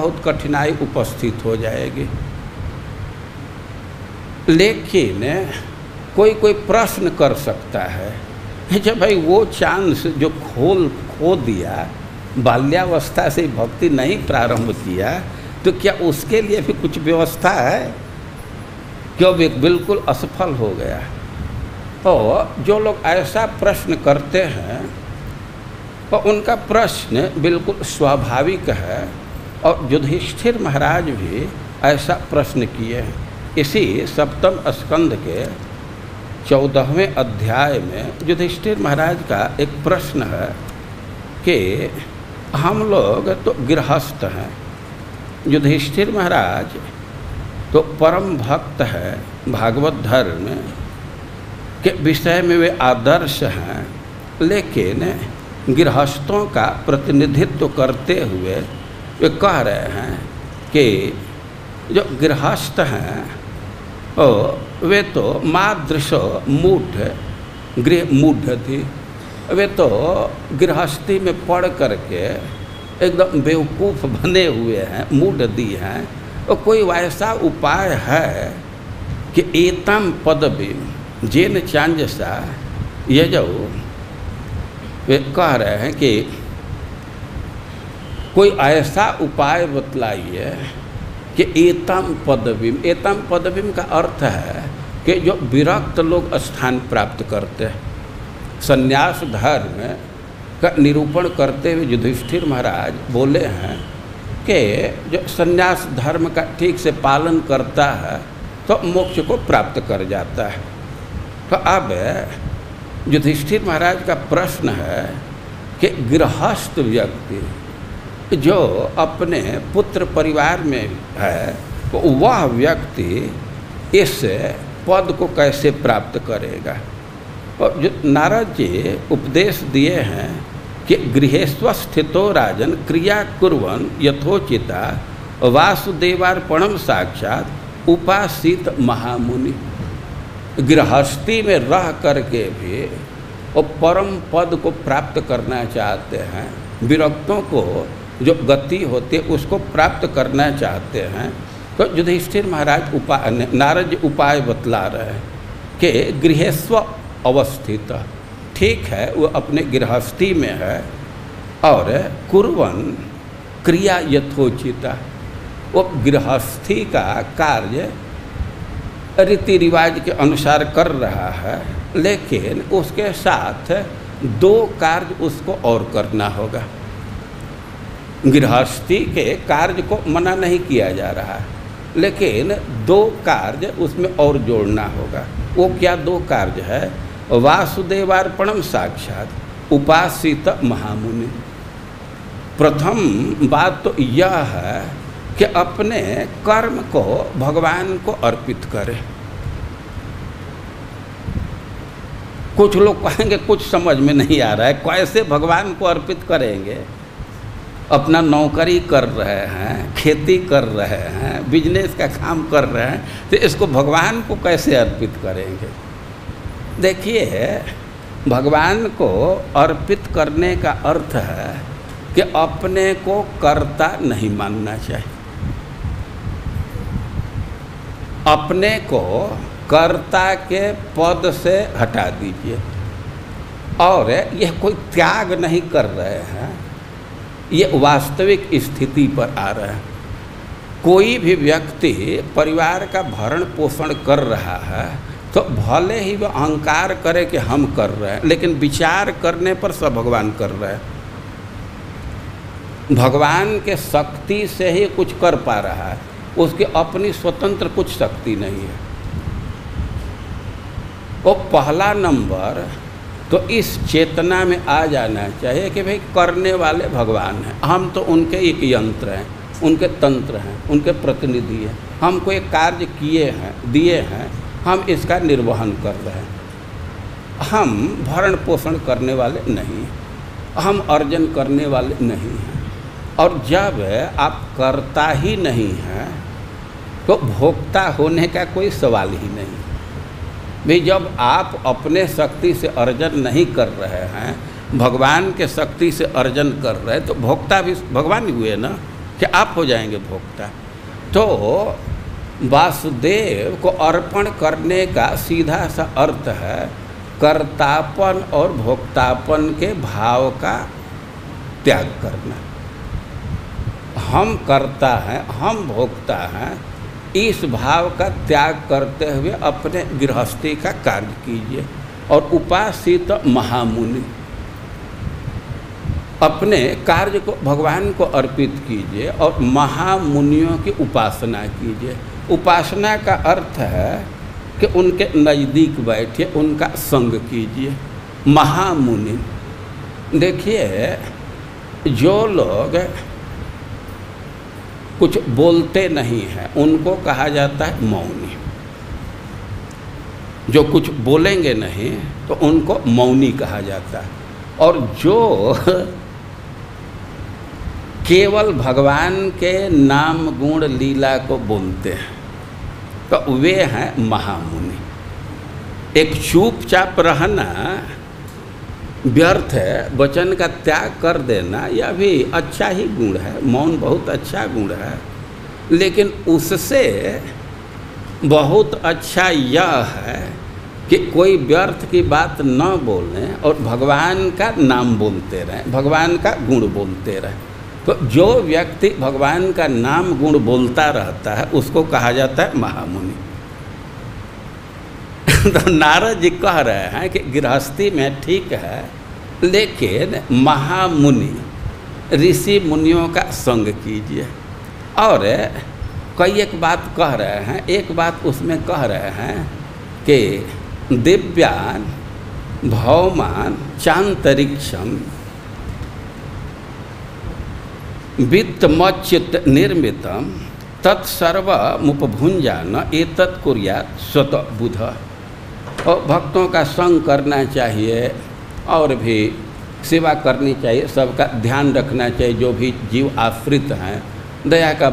बहुत कठिनाई उपस्थित हो जाएगी। लेकिन कोई कोई प्रश्न कर सकता है जब भाई वो चांस जो खो दिया, बाल्यावस्था से भक्ति नहीं प्रारंभ किया, तो क्या उसके लिए भी कुछ व्यवस्था है? क्यों बिल्कुल असफल हो गया? तो जो लोग ऐसा प्रश्न करते हैं तो उनका प्रश्न बिल्कुल स्वाभाविक है, और युधिष्ठिर महाराज भी ऐसा प्रश्न किए हैं। इसी सप्तम स्कंद के 14वें अध्याय में युधिष्ठिर महाराज का एक प्रश्न है कि हम लोग तो गृहस्थ हैं, युधिष्ठिर महाराज तो परम भक्त है, भागवत धर्म के विषय में वे आदर्श हैं, लेकिन गृहस्थों का प्रतिनिधित्व करते हुए वे कह रहे हैं कि जो गृहस्थ हैं वे तो मादृशो मूढ़ थी, वे तो गृहस्थी में पढ़ करके एकदम बेवकूफ़ बने हुए हैं, मूढ़ दी हैं। और कोई वैसा उपाय है कि एतम पदवी जेन चांजसा, ये जो वे कह रहे हैं कि कोई ऐसा उपाय बतलाइए कि एतम पदवीम का अर्थ है कि जो विरक्त लोग स्थान प्राप्त करते हैं। संन्यास धर्म का निरूपण करते हुए युधिष्ठिर महाराज बोले हैं कि जो संन्यास धर्म का ठीक से पालन करता है तो मोक्ष को प्राप्त कर जाता है। तो अब युधिष्ठिर महाराज का प्रश्न है कि गृहस्थ व्यक्ति जो अपने पुत्र परिवार में है, तो वह व्यक्ति इस पद को कैसे प्राप्त करेगा? और जो नारद जी उपदेश दिए हैं कि गृहेस्व स्थितो राजन क्रिया कुर्वन् यथोचिता वासुदेवार्पणम साक्षात उपासित महामुनि। गृहस्थी में रह करके भी वो परम पद को प्राप्त करना चाहते हैं, विरक्तों को जो गति होती है उसको प्राप्त करना चाहते हैं। तो युधिष्ठिर महाराज नारद जी उपाय बतला रहे हैं कि गृहेस्व अवस्थित, ठीक है वो अपने गृहस्थी में है, और कुर्वन् क्रिया यथोचिता, वो गृहस्थी का कार्य रीति रिवाज के अनुसार कर रहा है, लेकिन उसके साथ 2 कार्य उसको और करना होगा। गृहस्थी के कार्य को मना नहीं किया जा रहा है, लेकिन 2 कार्य उसमें और जोड़ना होगा। वो क्या 2 कार्य है? वासुदेवार्पणम साक्षात उपासित महामुनि। प्रथम बात तो यह है कि अपने कर्म को भगवान को अर्पित करें। कुछ लोग कहेंगे कुछ समझ में नहीं आ रहा है, कैसे भगवान को अर्पित करेंगे? अपना नौकरी कर रहे हैं, खेती कर रहे हैं, बिजनेस का काम कर रहे हैं, तो इसको भगवान को कैसे अर्पित करेंगे? देखिए, भगवान को अर्पित करने का अर्थ है कि अपने को कर्ता नहीं मानना चाहिए। अपने को कर्ता के पद से हटा दीजिए। और यह कोई त्याग नहीं कर रहे हैं, ये वास्तविक स्थिति पर आ रहा है। कोई भी व्यक्ति परिवार का भरण पोषण कर रहा है तो भले ही वह अहंकार करे कि हम कर रहे हैं, लेकिन विचार करने पर सब भगवान कर रहे हैं। भगवान के शक्ति से ही कुछ कर पा रहा है, उसकी अपनी स्वतंत्र कुछ शक्ति नहीं है। वो पहला नंबर तो इस चेतना में आ जाना चाहिए कि भाई करने वाले भगवान हैं, हम तो उनके एक यंत्र हैं, उनके तंत्र हैं, उनके प्रतिनिधि हैं। हमको एक कार्य किए हैं, दिए हैं, हम इसका निर्वहन कर रहे हैं। हम भरण पोषण करने वाले नहीं हैं, हम अर्जन करने वाले नहीं हैं। और जब आप करता ही नहीं हैं तो भोक्ता होने का कोई सवाल ही नहीं। भाई जब आप अपने शक्ति से अर्जन नहीं कर रहे हैं, भगवान के शक्ति से अर्जन कर रहे हैं, तो भोक्ता भी भगवान ही हुए ना। कि आप हो जाएंगे भोक्ता। तो वासुदेव को अर्पण करने का सीधा सा अर्थ है कर्तापन और भोक्तापन के भाव का त्याग करना। हम कर्ता हैं, हम भोक्ता हैं, इस भाव का त्याग करते हुए अपने गृहस्थी का कार्य कीजिए। और उपासित महामुनि, अपने कार्य को भगवान को अर्पित कीजिए और महामुनियों की उपासना कीजिए। उपासना का अर्थ है कि उनके नज़दीक बैठिए, उनका संग कीजिए। महामुनि, देखिए जो लोग कुछ बोलते नहीं हैं उनको कहा जाता है मौनी। जो कुछ बोलेंगे नहीं तो उनको मौनी कहा जाता है। और जो केवल भगवान के नाम गुण लीला को बोलते हैं तो वे हैं महामुनि। एक चुपचाप रहना, व्यर्थ है, वचन का त्याग कर देना, यह भी अच्छा ही गुण है। मौन बहुत अच्छा गुण है, लेकिन उससे बहुत अच्छा यह है कि कोई व्यर्थ की बात न बोलें और भगवान का नाम बोलते रहें, भगवान का गुण बोलते रहें। तो जो व्यक्ति भगवान का नाम गुण बोलता रहता है उसको कहा जाता है महामुनि। तो नारद जी कह रहे हैं कि गृहस्थी में ठीक है, लेकिन महामुनि ऋषि मुनियों का संग कीजिए। और कई एक बात कह रहे हैं, एक बात उसमें कह रहे हैं कि दिव्यान भौमान चांतरिक्षम वित्तमच्युत निर्मितम तत्सर्वमुपभुंजान एतत् कुर्यात् स्वतः बुध। और भक्तों का संग करना चाहिए और भी सेवा करनी चाहिए, सबका ध्यान रखना चाहिए। जो भी जीव आश्रित हैं, दया का